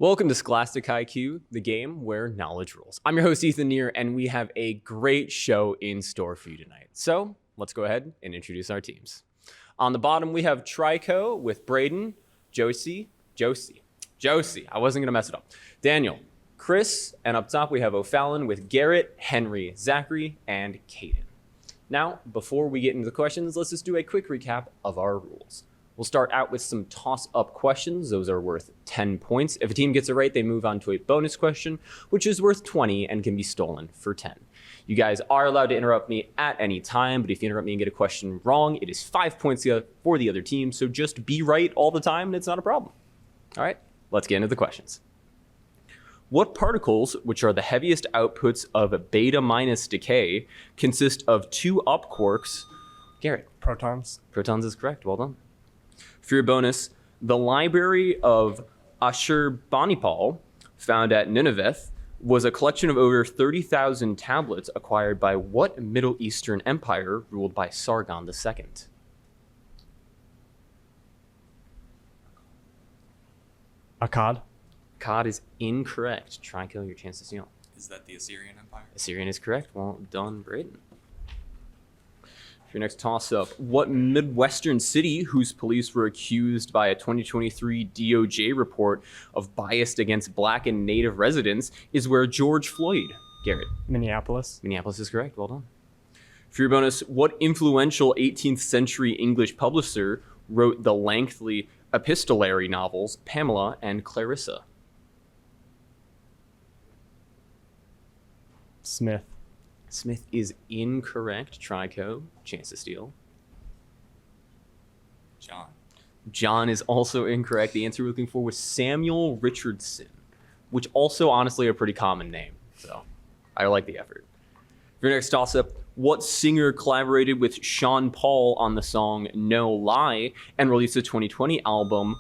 Welcome to Scholastic IQ, the game where knowledge rules. I'm your host, Ethan Neer, and we have a great show in store for you tonight. So let's go ahead and introduce our teams. On the bottom, we have Trico with Braden, Josie. I wasn't going to mess it up. Daniel, Chris, and up top, we have O'Fallon with Garrett, Henry, Zachary, and Caden. Now, before we get into the questions, let's just do a quick recap of our rules. We'll start out with some toss-up questions. Those are worth 10 points. If a team gets it right, they move on to a bonus question, which is worth 20 and can be stolen for 10. You guys are allowed to interrupt me at any time, but if you interrupt me and get a question wrong, it is 5 points for the other team, so just be right all the time and it's not a problem. All right, let's get into the questions. What particles, which are the heaviest outputs of beta minus decay, consist of two up quarks? Garrett. Protons. Protons is correct, well done. For your bonus, the library of Ashurbanipal, found at Nineveh, was a collection of over 30,000 tablets acquired by what Middle Eastern empire ruled by Sargon II? Akkad. Akkad is incorrect. Trico, your chance to steal. Is that the Assyrian Empire? Assyrian is correct. Well done, Braden. For your next toss-up, what Midwestern city whose police were accused by a 2023 DOJ report of bias against Black and Native residents is where George Floyd? Garrett. Minneapolis. Minneapolis is correct. Well done. For your bonus, what influential 18th century English publisher wrote the lengthy epistolary novels Pamela and Clarissa? Smith. Smith is incorrect. Trico, chance to steal. John. John is also incorrect. The answer we're looking for was Samuel Richardson, which also honestly a pretty common name. So I like the effort. For your next toss-up, what singer collaborated with Sean Paul on the song No Lie and released a 2020 album?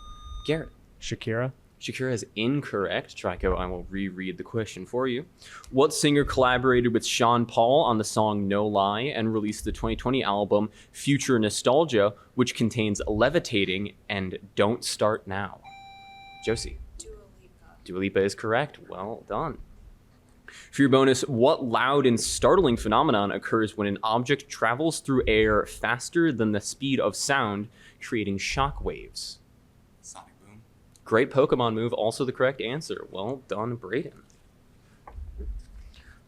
Garrett. Shakira. Shakira is incorrect. Trico, I will reread the question for you. What singer collaborated with Sean Paul on the song No Lie and released the 2020 album Future Nostalgia, which contains Levitating and Don't Start Now? Josie. Dua Lipa is correct. Well done. For your bonus, what loud and startling phenomenon occurs when an object travels through air faster than the speed of sound, creating shock waves? Sonic Boom. Great Pokemon move, also the correct answer. Well done, Braden.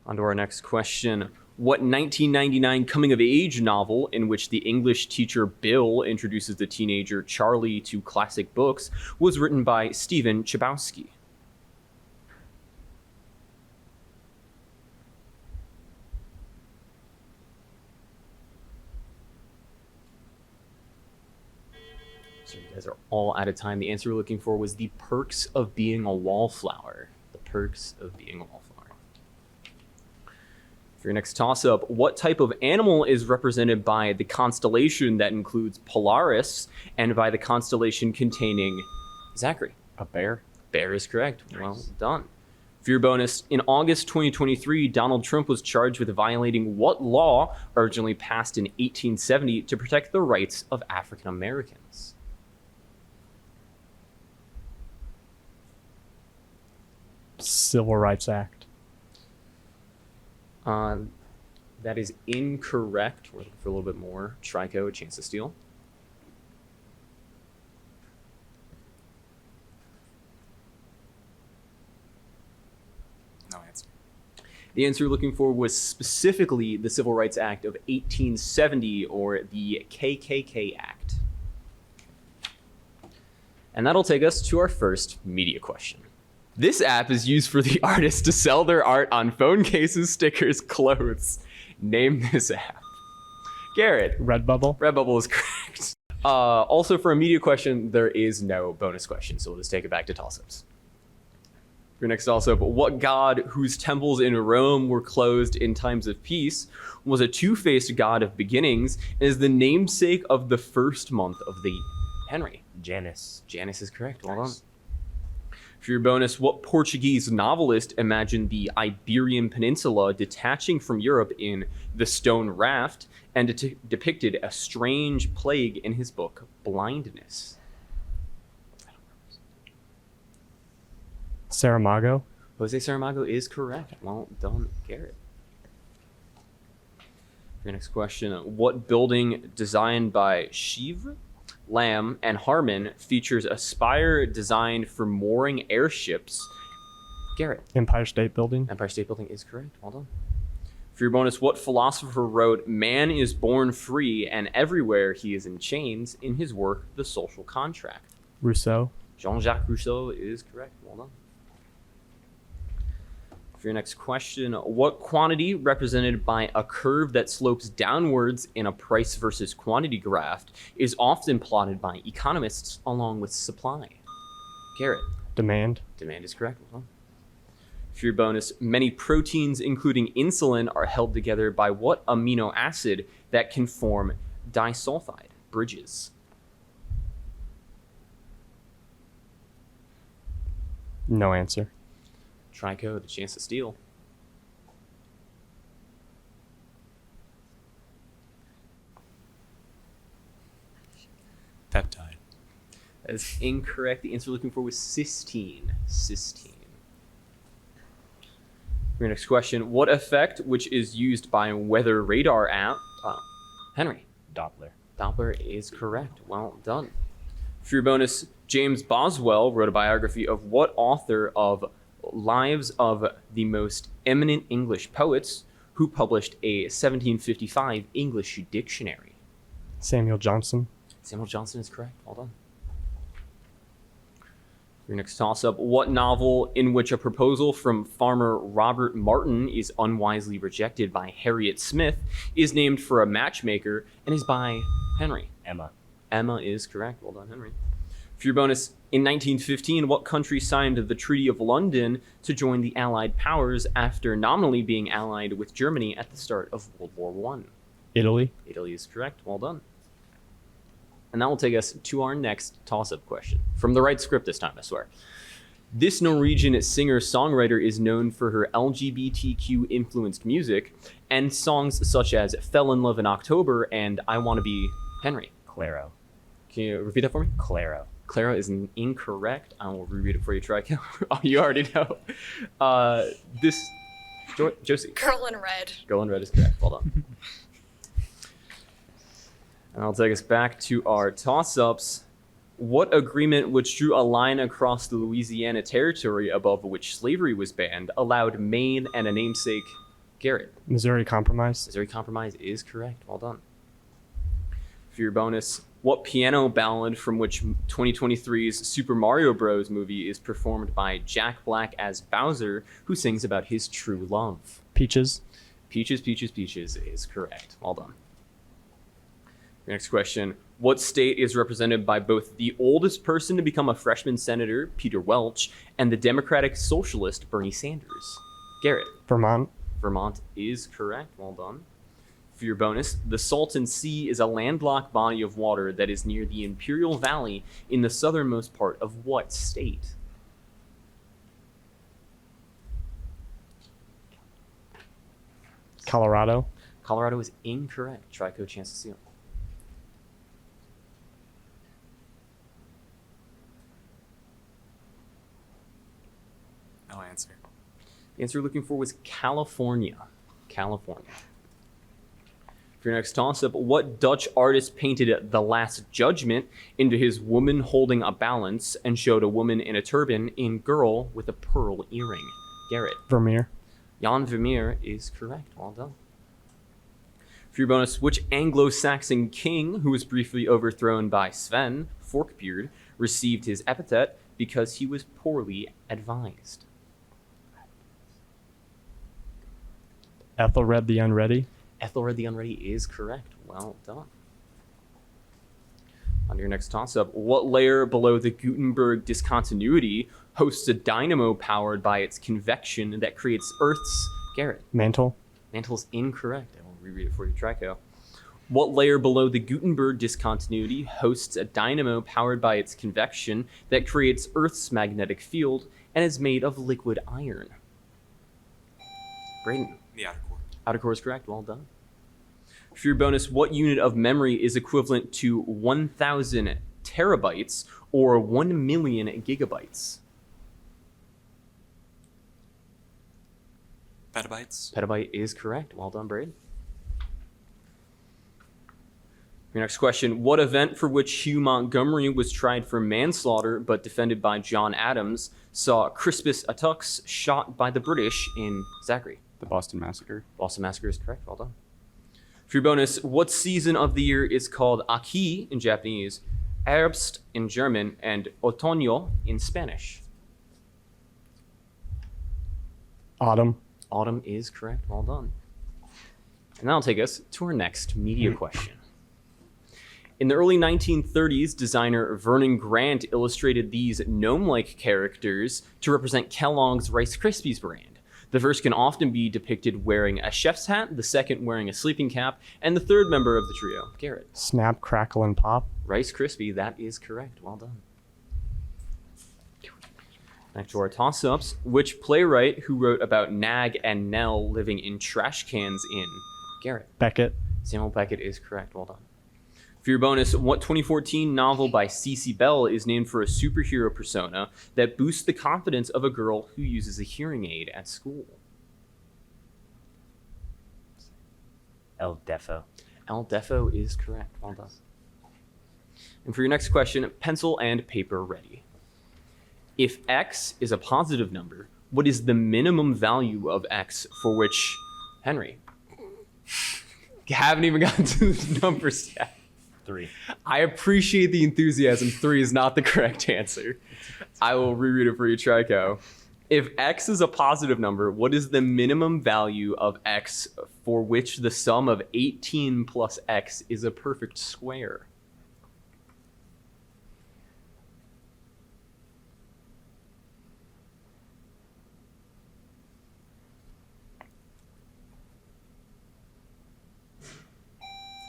On to our next question. What 1999 coming-of-age novel in which the English teacher Bill introduces the teenager Charlie to classic books was written by Stephen Chbosky? So you guys are all out of time. The answer we're looking for was The Perks of Being a Wallflower. The Perks of Being a Wallflower. For your next toss-up, what type of animal is represented by the constellation that includes Polaris and by the constellation containing Zachary? A bear. Bear is correct. Well done. For your bonus, in August 2023, Donald Trump was charged with violating what law originally passed in 1870 to protect the rights of African Americans? Civil Rights Act. That is incorrect. We're looking for a little bit more. Trico, a chance to steal. No answer. The answer we're looking for was specifically the Civil Rights Act of 1870, or the KKK Act. And that'll take us to our first media question. This app is used for the artists to sell their art on phone cases, stickers, clothes. Name this app. Garrett. Redbubble. Redbubble is correct. Also, for a media question, there is no bonus question, so we'll just take it back to toss-ups. For next toss-up, what god whose temples in Rome were closed in times of peace was a two-faced god of beginnings and is the namesake of the first month of the Henry? Janus. Janus is correct. Well done. For your bonus, what Portuguese novelist imagined the Iberian Peninsula detaching from Europe in The Stone Raft and depicted a strange plague in his book, Blindness? Saramago. Jose Saramago is correct. Well done, Garrett. For your next question, what building designed by Chivre, Lamb, and Harmon features a spire designed for mooring airships? Garrett. Empire State Building. Empire State Building is correct. Well done. For your bonus, what philosopher wrote, "Man is born free, and everywhere he is in chains," in his work, The Social Contract? Rousseau. Jean-Jacques Rousseau is correct. Well done. For your next question, what quantity represented by a curve that slopes downwards in a price versus quantity graph is often plotted by economists along with supply? Garrett. Demand. Demand is correct. Well done. For your bonus, many proteins, including insulin, are held together by what amino acid that can form disulfide bridges? No answer. Trico, the chance to steal. Peptide. That is incorrect. The answer we're looking for was cysteine. Cysteine. For your next question, what effect, which is used by weather radar app, Henry? Doppler. Doppler is correct. Well done. For your bonus, James Boswell wrote a biography of what author of Lives of the Most Eminent English Poets, who published a 1755 English dictionary? Samuel Johnson. Samuel Johnson is correct. Well done. Your next toss-up, what novel in which a proposal from farmer Robert Martin is unwisely rejected by Harriet Smith is named for a matchmaker and is by Henry? Emma. Emma is correct. Well done, Henry. For your bonus, in 1915, what country signed the Treaty of London to join the Allied powers after nominally being allied with Germany at the start of World War I? Italy. Italy is correct. Well done. And that will take us to our next toss-up question. From the right script this time, I swear. This Norwegian singer-songwriter is known for her LGBTQ-influenced music and songs such as Fell in Love in October and I Want to Be Henry. Claro. Can you repeat that for me? Claro. Clara is incorrect. I will reread it for you, Trico. Oh, you already know. Josie. Girl in Red. Girl in Red is correct. Well done. And I'll take us back to our toss-ups. What agreement which drew a line across the Louisiana Territory above which slavery was banned allowed Maine and a namesake? Garrett. Missouri Compromise. Missouri Compromise is correct. Well done. For your bonus, what piano ballad from which 2023's Super Mario Bros. Movie is performed by Jack Black as Bowser, who sings about his true love? Peaches. Peaches, Peaches, Peaches is correct. Well done. Your next question. What state is represented by both the oldest person to become a freshman senator, Peter Welch, and the Democratic Socialist, Bernie Sanders? Garrett. Vermont. Vermont is correct. Well done. For your bonus, the Salton Sea is a landlocked body of water that is near the Imperial Valley in the southernmost part of what state? Colorado. Colorado is incorrect. Trico, chance to steal. No answer. The answer we're looking for was California. California. For your next toss-up, what Dutch artist painted The Last Judgment into his woman holding a balance and showed a woman in a turban in Girl with a pearl earring? Garrett. Vermeer. Jan Vermeer is correct. Well done. For your bonus, which Anglo-Saxon king, who was briefly overthrown by Sven, Forkbeard, received his epithet because he was poorly advised? Ethelred the Unready. Ethelred the Unready is correct. Well done. On to your next toss-up. What layer below the Gutenberg discontinuity hosts a dynamo powered by its convection that creates Earth's... Garrett. Mantle. Mantle's incorrect. I will reread it for you, Trico. What layer below the Gutenberg discontinuity hosts a dynamo powered by its convection that creates Earth's magnetic field and is made of liquid iron? Braden. The outer core. Outer core is correct. Well done. For your bonus, what unit of memory is equivalent to 1,000 terabytes or 1 million gigabytes? Petabytes. Petabyte is correct. Well done, Braid. Your next question. What event for which Hugh Montgomery was tried for manslaughter but defended by John Adams saw Crispus Attucks shot by the British in Zachary? The Boston Massacre. Boston Massacre is correct. Well done. For your bonus, what season of the year is called Aki in Japanese, Herbst in German, and Otoño in Spanish? Autumn. Autumn is correct. Well done. And that'll take us to our next media question. In the early 1930s, designer Vernon Grant illustrated these gnome-like characters to represent Kellogg's Rice Krispies brand. The first can often be depicted wearing a chef's hat, the second wearing a sleeping cap, and the third member of the trio, Garrett. Snap, crackle, and pop. Rice Krispie, that is correct. Well done. Back to our toss-ups. Which playwright who wrote about Nag and Nell living in trash cans in? Garrett. Beckett. Samuel Beckett is correct. Well done. For your bonus, what 2014 novel by Cece Bell is named for a superhero persona that boosts the confidence of a girl who uses a hearing aid at school? El Defo. El Defo is correct. Well done. And for your next question, pencil and paper ready. If x is a positive number, what is the minimum value of x for which, Henry? You haven't even gotten to the numbers yet. 3. I appreciate the enthusiasm. 3 is not the correct answer. I will reread it for you, Trico. If x is a positive number, what is the minimum value of x for which the sum of 18 plus x is a perfect square?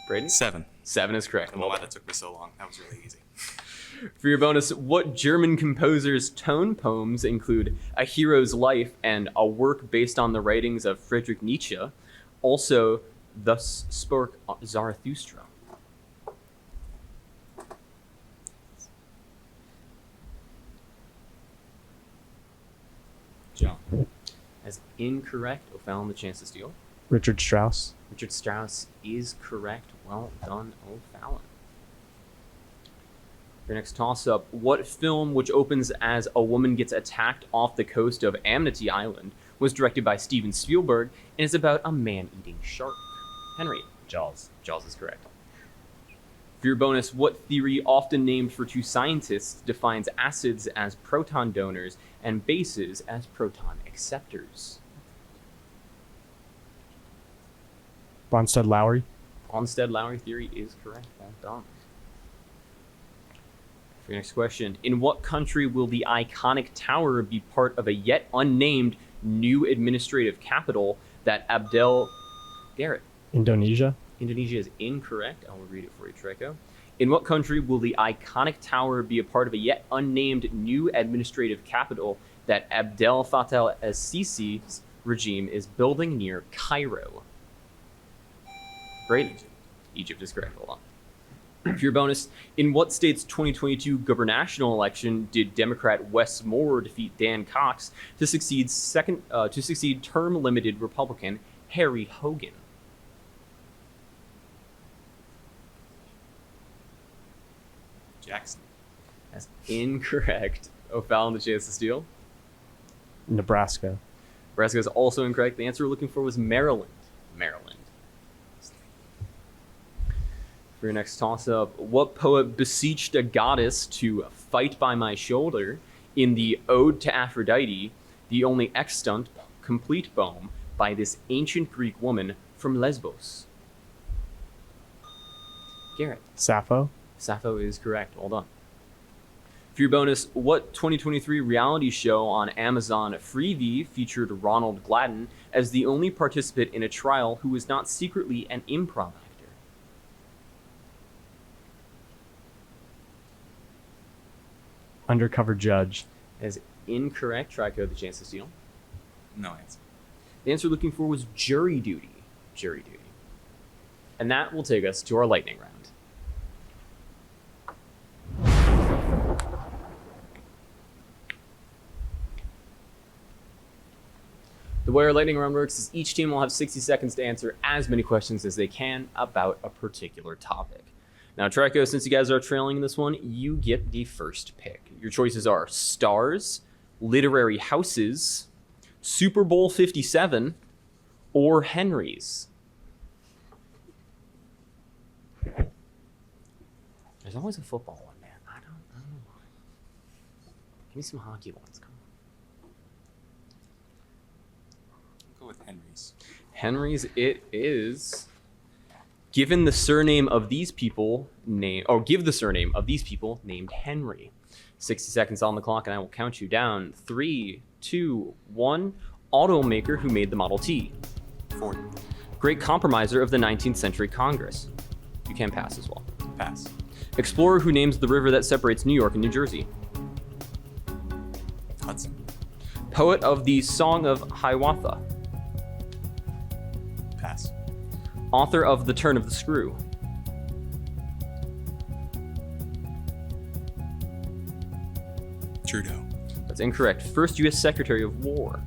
Braden? 7. 7 is correct. I don't know why that took me so long. That was really easy. For your bonus, what German composer's tone poems include A Hero's Life and a work based on the writings of Friedrich Nietzsche? Also, Thus Spoke Zarathustra. John. As incorrect, O'Fallon the chance to steal. Richard Strauss. Richard Strauss is correct. Well done, O'Fallon. Your next toss-up. What film, which opens as a woman gets attacked off the coast of Amity Island, was directed by Steven Spielberg and is about a man-eating shark? Henry. Jaws. Jaws is correct. For your bonus, what theory, often named for two scientists, defines acids as proton donors and bases as proton acceptors? Bronsted-Lowry. Bronsted-Lowry theory is correct. Well done. For your next question, in what country will the iconic tower be part of a yet unnamed new administrative capital that Abdel Garrett? Indonesia. Indonesia is incorrect. I will read it for you, Trico. In what country will the iconic tower be a part of a yet unnamed new administrative capital that Abdel Fattah el-Sisi's regime is building near Cairo? Great. Egypt is correct. Hold on. For your bonus, in what state's 2022 gubernatorial election did Democrat Wes Moore defeat Dan Cox to succeed term-limited Republican Harry Hogan? Jackson. That's incorrect. O'Fallon the chance to steal. Nebraska. Nebraska is also incorrect. The answer we're looking for was Maryland. Maryland. For your next toss-up, what poet beseeched a goddess to fight by my shoulder in the Ode to Aphrodite, the only extant complete poem by this ancient Greek woman from Lesbos? Garrett. Sappho. Sappho is correct. Well done. For your bonus, what 2023 reality show on Amazon Freevee featured Ronald Gladden as the only participant in a trial who was not secretly an improv actor? Undercover Judge. That is incorrect. Trico, the chance to steal. No answer. The answer looking for was jury duty. Jury duty. And that will take us to our lightning round. The way our lightning round works is each team will have 60 seconds to answer as many questions as they can about a particular topic. Now, Trico, since you guys are trailing in this one, you get the first pick. Your choices are stars, literary houses, Super Bowl 57, or Henry's. There's always a football one, man. I don't know why. Give me some hockey ones. Come on. Go with Henry's. Henry's it is. Given the surname of these people give the surname of these people named Henry. 60 seconds on the clock, and I will count you down. 3, 2, 1. Automaker who made the Model T. Ford. Great compromiser of the 19th century Congress. You can pass as well. Pass. Explorer who names the river that separates New York and New Jersey. Hudson. Poet of the Song of Hiawatha. Pass. Author of The Turn of the Screw. Trudeau. That's incorrect. First U.S. Secretary of War.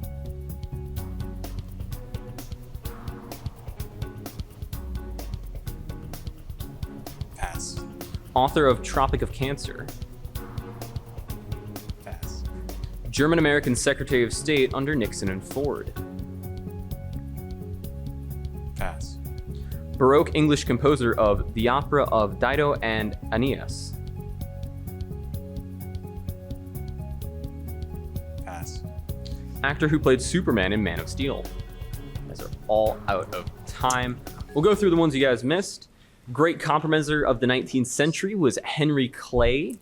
Pass. Author of Tropic of Cancer. Pass. German-American Secretary of State under Nixon and Ford. Pass. Baroque English composer of the opera of Dido and Aeneas. Pass. Actor who played Superman in Man of Steel. You guys are all out of time. We'll go through the ones you guys missed. Great compromiser of the 19th century was Henry Clay.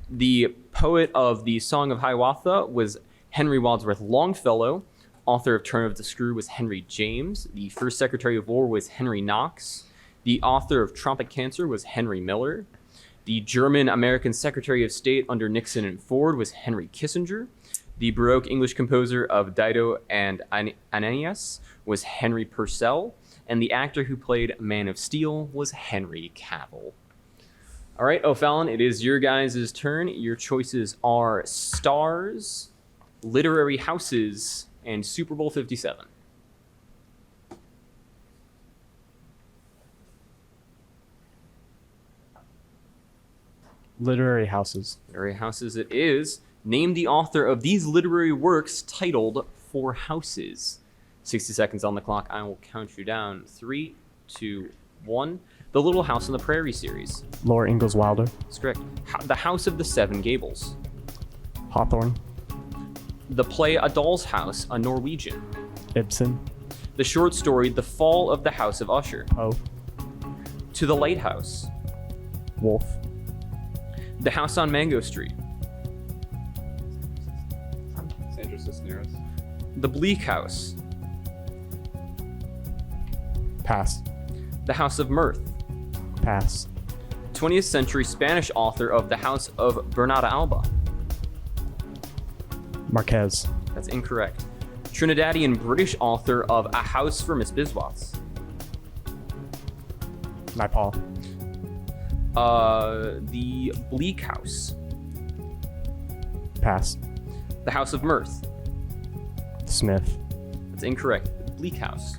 The poet of the Song of Hiawatha was Henry Wadsworth Longfellow. Author of Turn of the Screw was Henry James. The first Secretary of War was Henry Knox. The author of Tropic Cancer was Henry Miller. The German-American Secretary of State under Nixon and Ford was Henry Kissinger. The Baroque English composer of Dido and Aeneas was Henry Purcell. And the actor who played Man of Steel was Henry Cavill. All right, O'Fallon, it is your guys' turn. Your choices are stars, literary houses, and Super Bowl 57. Literary houses. Literary houses it is. Name the author of these literary works titled Four Houses. 60 seconds on the clock. I will count you down. 3, 2, 1. The Little House on the Prairie series. Laura Ingalls Wilder. That's correct. The House of the Seven Gables. Hawthorne. The play A Doll's House, a Norwegian. Ibsen. The short story The Fall of the House of Usher. Poe. To the Lighthouse. Wolfe. The House on Mango Street. Sandra Cisneros. The Bleak House. Pass. The House of Mirth. Pass. 20th century Spanish author of The House of Bernarda Alba. Marquez. That's incorrect. Trinidadian British author of A House for Miss Biswas. Naipaul. The Bleak House. Pass. The House of Mirth. Smith. That's incorrect. The Bleak House.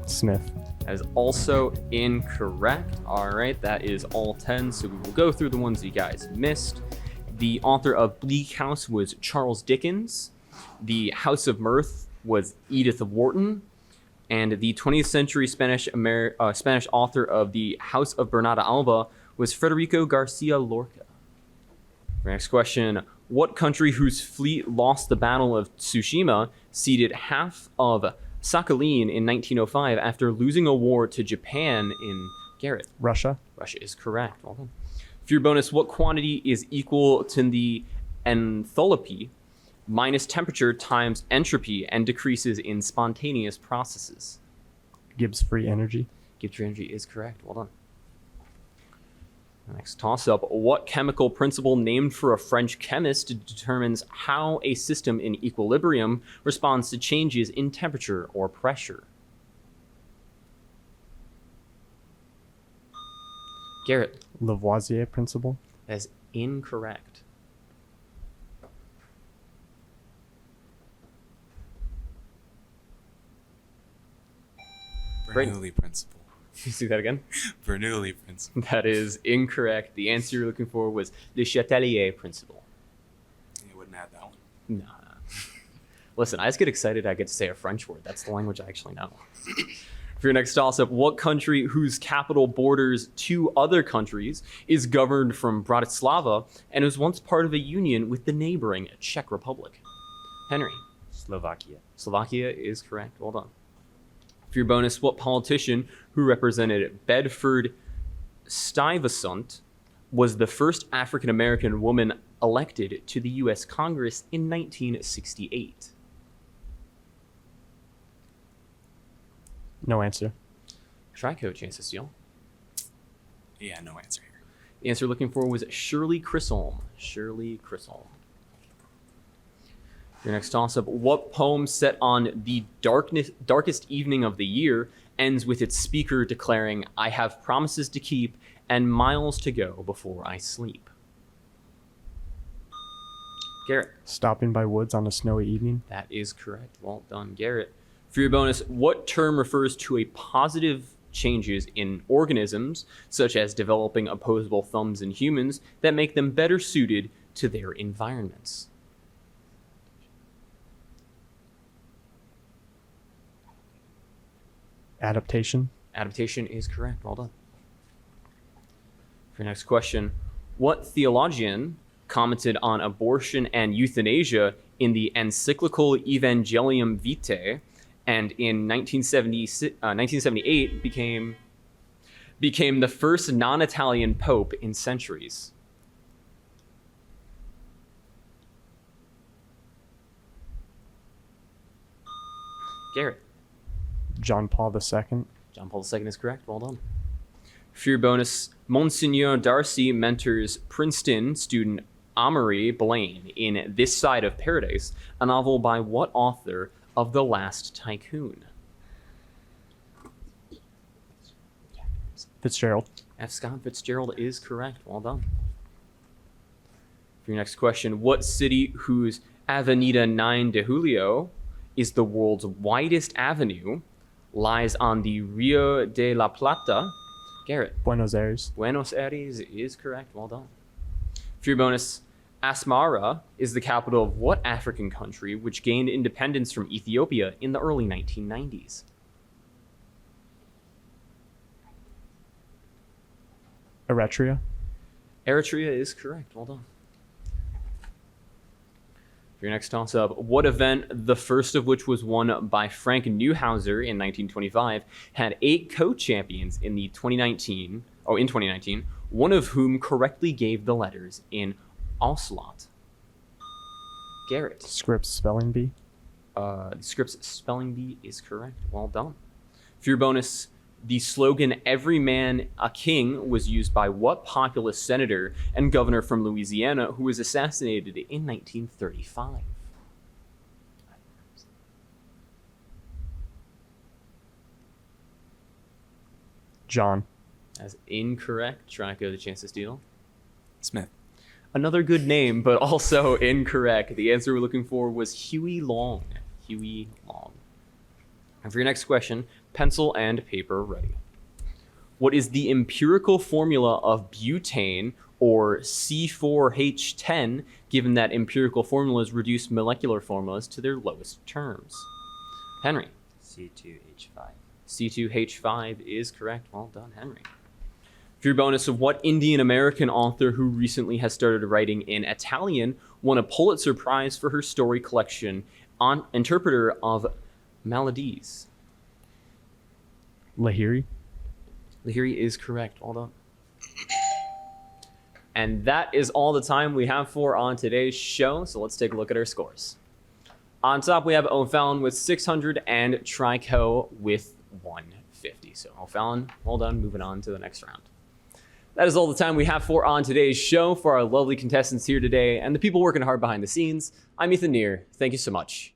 Smith. That is also incorrect. All right, that is all 10. So we will go through the ones you guys missed. The author of Bleak House was Charles Dickens. The House of Mirth was Edith Wharton. And the 20th century Spanish author of The House of Bernarda Alba was Federico Garcia Lorca. Next question. What country whose fleet lost the Battle of Tsushima ceded half of Sakhalin in 1905 after losing a war to Japan in Garrett? Russia. Russia is correct. Well done. For your bonus, what quantity is equal to the enthalpy minus temperature times entropy and decreases in spontaneous processes? Gibbs free energy. Gibbs free energy is correct. Well done. Next toss-up. What chemical principle named for a French chemist determines how a system in equilibrium responds to changes in temperature or pressure? Garrett. Lavoisier principle. That is incorrect. Great. Bernoulli principle. You see that again? Bernoulli principle. That is incorrect. The answer you're looking for was the Chatelier principle. You wouldn't add that one. Nah. Listen, I just get excited I get to say a French word. That's the language I actually know. For your next toss-up, what country whose capital borders two other countries is governed from Bratislava and was once part of a union with the neighboring Czech Republic? Henry. Slovakia. Slovakia is correct. Well done. For your bonus, what politician who represented Bedford Stuyvesant was the first African-American woman elected to the U.S. Congress in 1968? No answer. Trico, chance to steal. Yeah, no answer here. The answer looking for was Shirley Chisholm. Shirley Chisholm. Your next toss-up. What poem set on the darkest evening of the year ends with its speaker declaring, "I have promises to keep and miles to go before I sleep"? Garrett. Stopping by woods on a snowy evening. That is correct. Well done, Garrett. For your bonus, what term refers to a positive changes in organisms, such as developing opposable thumbs in humans, that make them better suited to their environments? Adaptation. Adaptation is correct. Well done. For your next question, what theologian commented on abortion and euthanasia in the encyclical Evangelium Vitae, and in 1978 became the first non-Italian pope in centuries? Garrett. John Paul II. John Paul II is correct. Well done. For your bonus, Monsignor Darcy mentors Princeton student Amory Blaine in This Side of Paradise, a novel by what author of The Last Tycoon? Fitzgerald. F. Scott Fitzgerald is correct. Well done. For your next question, what city whose Avenida 9 de Julio is the world's widest avenue lies on the Rio de la Plata? Garrett. Buenos Aires. Buenos Aires is correct. Well done. For your bonus, Asmara is the capital of what African country which gained independence from Ethiopia in the early 1990s? Eritrea. Eritrea is correct. Well done. For your next toss-up, what event, the first of which was won by Frank Neuhauser in 1925, had 8 co-champions in 2019, one of whom correctly gave the letters in Ocelot? Garrett. Scripps Spelling Bee. Scripps Spelling Bee is correct. Well done. For your bonus, the slogan "Every Man a King" was used by what populist senator and governor from Louisiana who was assassinated in 1935? John. That's incorrect. Trico, the chance to steal. Smith. Another good name, but also incorrect. The answer we're looking for was Huey Long. Huey Long. And for your next question, pencil and paper ready. What is the empirical formula of butane, or C4H10, given that empirical formulas reduce molecular formulas to their lowest terms? Henry. C2H5. C2H5 is correct. Well done, Henry. For your bonus, of what Indian American author who recently has started writing in Italian won a Pulitzer Prize for her story collection on Interpreter of Maladies? Lahiri. Lahiri is correct. Well done. And that is all the time we have for on today's show, so let's take a look at our scores. On top, we have O'Fallon with 600 and Trico with 150. So O'Fallon, well done. Moving on to the next round. That is all the time we have for on today's show. For our lovely contestants here today and the people working hard behind the scenes, I'm Ethan Neer. Thank you so much.